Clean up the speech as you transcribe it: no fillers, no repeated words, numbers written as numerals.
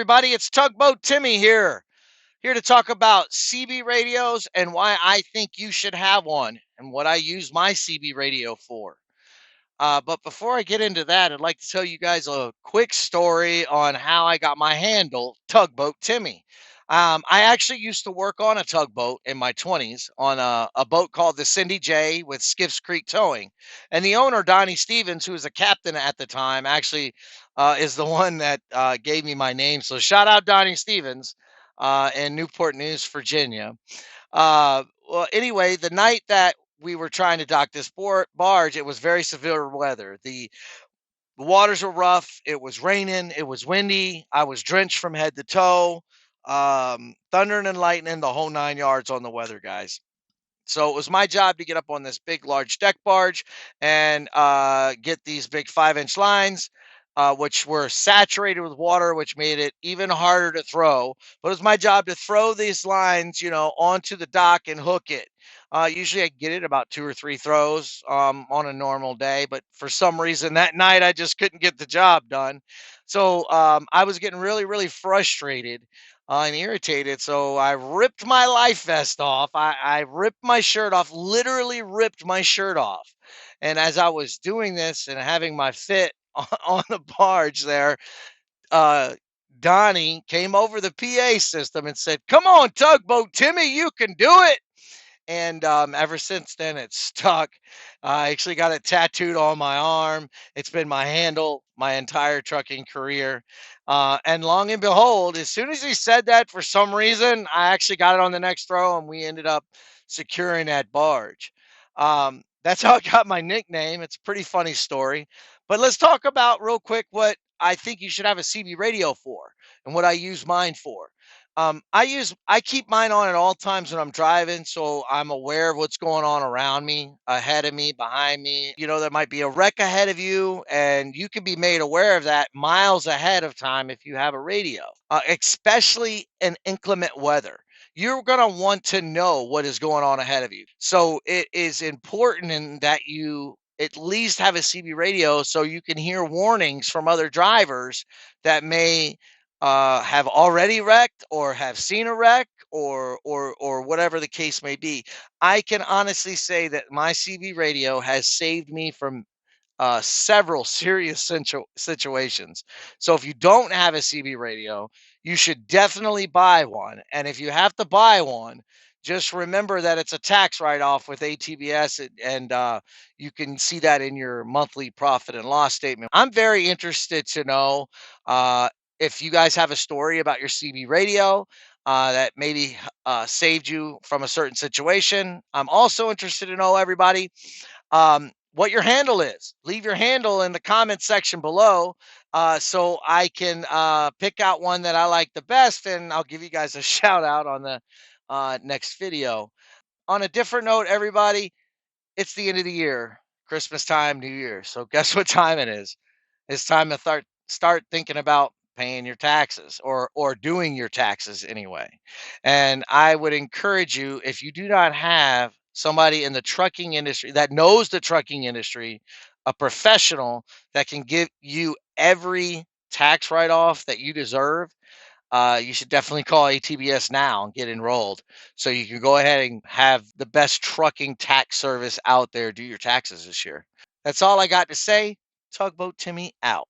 everybody. It's Tugboat Timmy here to talk about CB radios and why I think you should have one and what I use my CB radio for. But before I get into that, I'd like to tell you guys a quick story on how I got my handle, Tugboat Timmy. I actually used to work on a tugboat in my 20s on a boat called the Cindy J with Skiffs Creek Towing. And the owner, Donnie Stevens, who was a captain at the time, actually is the one that gave me my name. So shout out Donnie Stevens in Newport News, Virginia. Well, anyway, the night that we were trying to dock this barge, it was very severe weather. The waters were rough. It was raining. It was windy. I was drenched from head to toe. Thundering and lightning, the whole 9 yards on the weather, guys. So it was my job to get up on this big, large deck barge and get these big 5-inch lines, which were saturated with water, which made it even harder to throw. But it was my job to throw these lines, onto the dock and hook it. Usually I get it about 2 or 3 throws on a normal day, but for some reason that night I just couldn't get the job done. So I was getting really, really frustrated and irritated. So I ripped my life vest off. I ripped my shirt off, literally ripped my shirt off. And as I was doing this and having my fit on the barge there, uh, Donnie came over the PA system and said, "Come on, Tugboat Timmy, you can do it." And ever since then, it's stuck. I actually got it tattooed on my arm. It's been my handle my entire trucking career. And long and behold, as soon as he said that, for some reason, I actually got it on the next throw, and we ended up securing that barge. That's how I got my nickname. It's a pretty funny story. But let's talk about real quick what I think you should have a CB radio for and what I use mine for. I keep mine on at all times when I'm driving, so I'm aware of what's going on around me, ahead of me, behind me. There might be a wreck ahead of you, and you can be made aware of that miles ahead of time if you have a radio, especially in inclement weather. You're going to want to know what is going on ahead of you. So it is important in that you at least have a CB radio so you can hear warnings from other drivers that may have already wrecked or have seen a wreck or whatever the case may be. I can honestly say that my CB radio has saved me from several serious situations. So if you don't have a CB radio, you should definitely buy one. And if you have to buy one, just remember that it's a tax write-off with ATBS, and you can see that in your monthly profit and loss statement. I'm very interested to know uh, if you guys have a story about your CB radio that maybe saved you from a certain situation. I'm also interested to know, everybody, what your handle is. Leave your handle in the comment section below so I can pick out one that I like the best, and I'll give you guys a shout out on the next video. On a different note, everybody, it's the end of the year, Christmas time, New Year. So guess what time it is? It's time to start thinking about paying your taxes or doing your taxes anyway. And I would encourage you, if you do not have somebody in the trucking industry that knows the trucking industry, a professional that can give you every tax write-off that you deserve, you should definitely call ATBS now and get enrolled so you can go ahead and have the best trucking tax service out there do your taxes this year. That's all I got to say. Tugboat Timmy out.